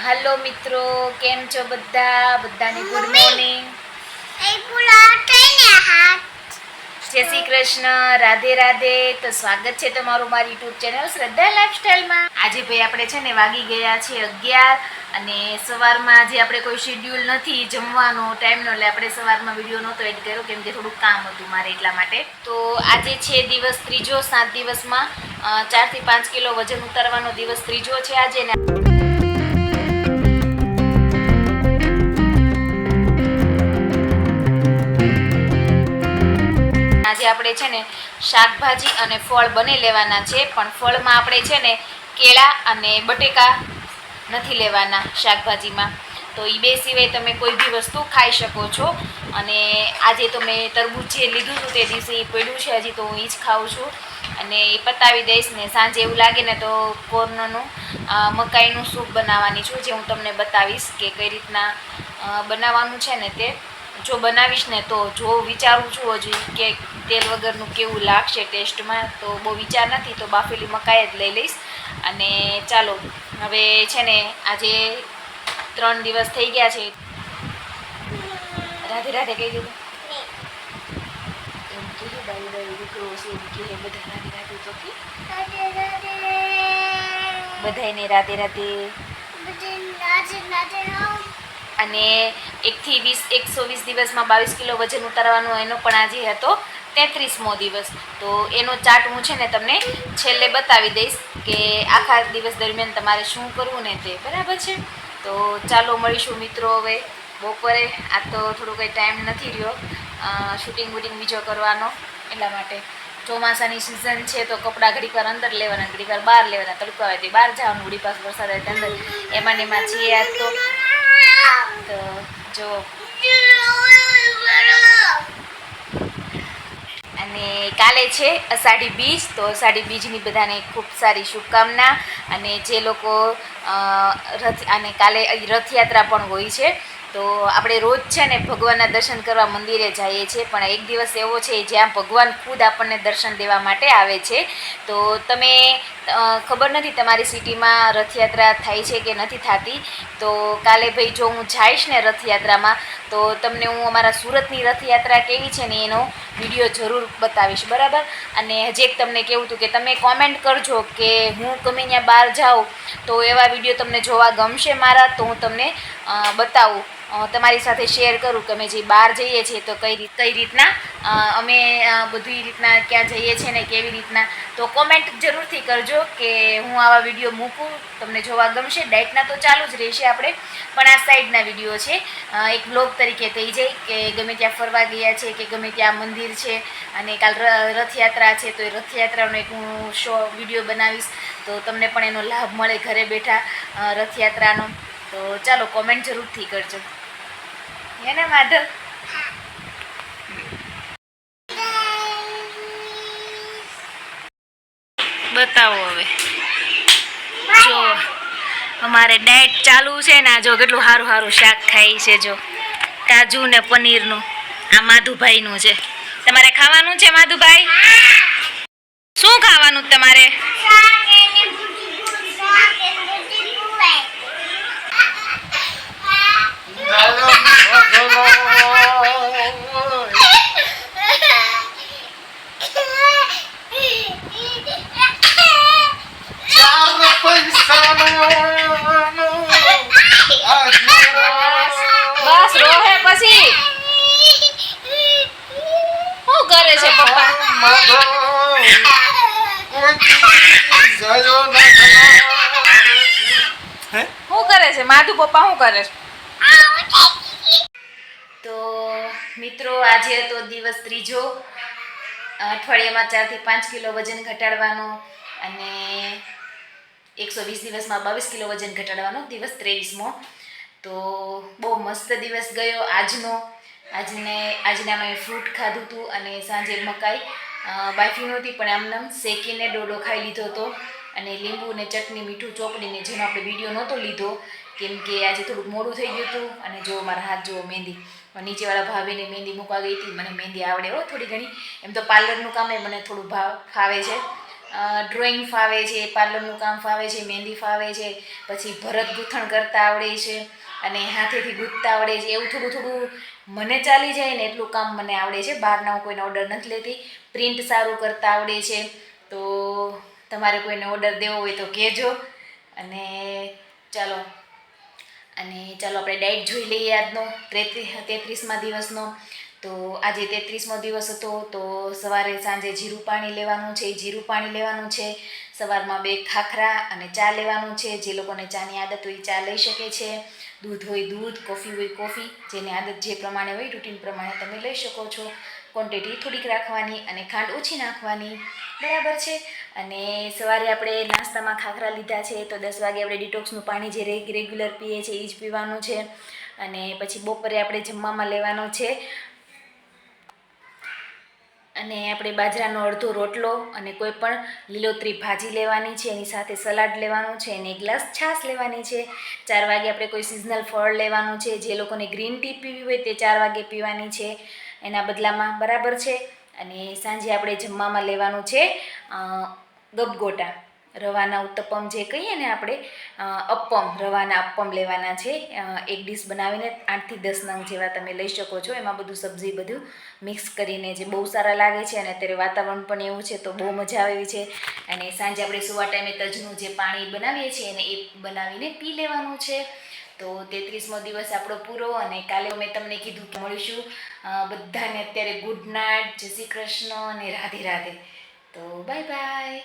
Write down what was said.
હાલો મિત્રો, કેમ છો બધાને ગુડ મોર્નિંગ, જય શ્રી કૃષ્ણ, રાધે રાધે. તો સ્વાગત છે તમારું મારી યુટ્યુબ ચેનલ શ્રદ્ધા લાઈફસ્ટાઈલમાં. આજે ભાઈ આપણે છે ને વાગી ગયા છે 11 અને સવારમાં જે આપણે કોઈ શેડ્યુલ નથી જમવાનો ટાઈમનો, એટલે આપણે સવારમાં વિડીયો નહોતો એડ કર્યો કેમ કે થોડુંક કામ હતું મારે એટલા માટે. તો આજે છે દિવસ ત્રીજો, 7 દિવસમાં 4 થી 5 કિલો વજન ઉતારવાનો દિવસ ત્રીજો છે આજે. આજે આપણે છે ને શાકભાજી અને ફળ બને લેવાના છે, પણ ફળમાં આપણે છે ને કેળા અને બટેકા નથી લેવાના શાકભાજીમાં. તો એ બે સિવાય તમે કોઈ બી વસ્તુ ખાઈ શકો છો. અને આજે તો મેં તરબૂચ જે લીધું હતું તે દિવસે એ પડ્યું છે, હજી તો હું એ જ ખાઉં છું અને એ પતાવી દઈશ ને સાંજે એવું લાગે ને તો કોર્નનું મકાઈનું સૂપ બનાવવાની છું, જે હું તમને બતાવીશ કે કઈ રીતના બનાવવાનું છે ને તે. જો બનાવીશ ને તો જો વિચારું છું હજી કે તેલ વગરનું કેવું લાગશે ટેસ્ટમાં, તો બહુ વિચાર નથી, તો બાફેલી મકાઈ જ લઈ લઈશ. અને ચાલો હવે છે ને આજે 3 દિવસ થઈ ગયા છે. રાધે રાધે કહી દીધું એમ કે બાઈ દીકરો છે એમ કે બધા રાધે રાધે તો કે બધાને રાધે રાધે. અને 1 થી 120 દિવસમાં 22 કિલો વજન ઉતારવાનું, એનો પણ આજે હતો 33મો દિવસ. તો એનો ચાર્ટ હું છે ને તમને છેલ્લે બતાવી દઈશ કે આખા દિવસ દરમિયાન તમારે શું કરવું ને તે, બરાબર છે. તો ચાલો મળીશું મિત્રો હવે બપોરે. આ તો થોડું કંઈ ટાઈમ નથી રહ્યો શૂટિંગ વૂટિંગ બીજો કરવાનો, એટલા માટે. ચોમાસાની સિઝન છે તો કપડાં ઘડીક વાર અંદર લેવાના, ઘડીક વાર બહાર લેવાના, તડકો આવે તો બહાર જવાનું, ઘડી પાસ વરસાદ આવે તો અંદર, એમાં ને એમાં છીએ આજ તો જો. અને કાલે છે અષાઢી બીજ, તો અષાઢી બીજની બધાને ખૂબ સારી શુભકામના. અને જે લોકો કાલે રથયાત્રા પણ હોય છે, તો આપણે રોજ છે ને ભગવાનના દર્શન કરવા મંદિરે જઈએ છીએ, પણ એક દિવસ એવો છે જ્યાં ભગવાન ખુદ આપણને દર્શન દેવા માટે આવે છે. તો તમે ખબર નથી તમારી સિટીમાં રથયાત્રા થાય છે કે નથી થતી, તો કાલે ભાઈ જો હું જઈશ ને રથયાત્રામાં તો તમને હું અમારા સુરતની રથયાત્રા કેવી છે ને એનો વિડીયો જરૂર બતાવીશ, બરાબર. અને હજી એક તમને કહેવું હતું કે તમે કોમેન્ટ કરજો કે હું ગમે ત્યાં બહાર જાઉં તો એવા વિડીયો તમને જોવા ગમશે મારા, તો હું તમને બતાવું, તમારી સાથે શેર કરું કે અમે જે બહાર જઈએ છીએ તો કઈ રીતના અમે બધી રીતના ક્યાં જઈએ છીએ ને કેવી રીતના. તો કોમેન્ટ જરૂરથી કરજો કે હું આવા વિડીયો મૂકું, તમને જોવા ગમશે. ડાયટના તો ચાલુ જ રહેશે આપણે, પણ આ સાઈડના વિડીયો છે, એક બ્લોગ તરીકે થઈ જાય કે ગમે ત્યાં ફરવા ગયા છે કે ગમે ત્યાં મંદિર છે અને કાલ રથયાત્રા છે, તો એ રથયાત્રાનો એક હું વિડીયો બનાવીશ, તો તમને પણ એનો લાભ મળે ઘરે બેઠા રથયાત્રાનો. તો ચાલો કોમેન્ટ જરૂરથી કરજો, હે ને માધવ? બતાવો હવે. જો અમારે ડાયટ ચાલુ છે ને, જો કેટલું સારું સારું શાક ખાઈ છે, જો કાજુ ને પનીરનું. આ માધુભાઈનું છે. તમારે ખાવાનું છે માધુભાઈ? શું ખાવાનું તમારે? બસ રોહે પછી શું કરે છે પપ્પા? શું કરે છે માધુ? પપ્પા શું કરે છે? તો મિત્રો આજે હતો દિવસ ત્રીજો, અઠવાડિયામાં 4 થી 5 કિલો વજન ઘટાડવાનો અને 120 દિવસમાં 22 કિલો વજન ઘટાડવાનો, દિવસ 23મો. તો બહુ મસ્ત દિવસ ગયો આજનો. આજના મેં ફ્રૂટ ખાધું હતું અને સાંજે મકાઈ બાફી નહોતી પણ આમ શેકીને ડોડો ખાઈ લીધો હતો, અને લીંબુ ને ચટણી મીઠું ચોપડીને, જેનો આપણે વિડીયો નહોતો લીધો કેમ કે આજે થોડુંક મોડું થઈ ગયું હતું. અને જો મારા હાથ જુઓ, મહેંદી નીચેવાળા ભાભીને મહેંદી મૂકવા ગઈ હતી. મને મહેંદી આવડે હો થોડી ઘણી, એમ તો પાર્લરનું કામ એ મને થોડું ફાવે છે, ડ્રોઈંગ ફાવે છે, પાર્લરનું કામ ફાવે છે, મહેંદી ફાવે છે, પછી ભરત ગૂંથણ કરતા આવડે છે અને હાથેથી ગૂંથતા આવડે છે. એવું થોડું થોડું મને ચાલી જાય ને એટલું કામ મને આવડે છે. બહારના હું કોઈને ઓર્ડર નથી લેતી. પ્રિન્ટ સારું કરતા આવડે છે. તો તમારે કોઈને ઓર્ડર દેવો હોય તો કહેજો. અને ચાલો આપણે ડાયટ જોઈ લઈએ આજનો 33મા દિવસનો. તો આજે 33મો દિવસ હતો. તો સવારે સાંજે જીરું પાણી લેવાનું છે. જીરું પાણી લેવાનું છે. સવારમાં 2 ખાખરા અને ચા લેવાનું છે. જે લોકોને ચાની આદત હોય ચા લઈ શકે છે. દૂધ હોય દૂધ, કોફી હોય કોફી, જેની આદત જે પ્રમાણે હોય રૂટીન પ્રમાણે તમે લઈ શકો છો. ક્વોન્ટિટી થોડીક રાખવાની અને ખાંડ ઓછી નાખવાની, બરાબર છે. અને સવારે આપણે નાસ્તામાં ખાખરા લીધા છે. તો 10 વાગે આપણે ડિટોક્સનું પાણી જે રેગ્યુલર પીએ છીએ એ જ પીવાનું છે. અને પછી બપોરે આપણે જમવામાં લેવાનો છે અને આપણે બાજરાનો અડધો રોટલો અને કોઈ પણ લીલોતરી ભાજી લેવાની છે. એની સાથે સલાડ લેવાનું છે અને 1 ગ્લાસ છાશ લેવાની છે. 4 વાગે આપણે કોઈ સિઝનલ ફળ લેવાનું છે. જે લોકોને ગ્રીન ટી પીવી હોય તે 4 વાગે પીવાની છે એના બદલામાં, બરાબર છે. અને સાંજે આપણે જમવામાં લેવાનું છે ગબગોટા, રવાના ઉત્તપમ જે કહીએ ને આપણે, અપ્પમ, રવાના અપ્પમ લેવાના છે. એક ડીશ બનાવીને 8 થી 10 નંગ જેવા તમે લઈ શકો છો. એમાં બધું સબ્જી બધું મિક્સ કરીને, જે બહુ સારા લાગે છે. અને અત્યારે વાતાવરણ પણ એવું છે તો બહુ મજા આવે છે. અને સાંજે આપણે સુવા ટાઈમે તજનું જે પાણી બનાવીએ છીએ અને એ બનાવીને પી લેવાનું છે. તો 33મો દિવસ આપણો પૂરો. અને કાલે મેં તમને કીધું કે મળીશું. બધાને અત્યારે ગુડ નાઇટ, જય શ્રી કૃષ્ણ અને રાધે રાધે. તો બાય બાય.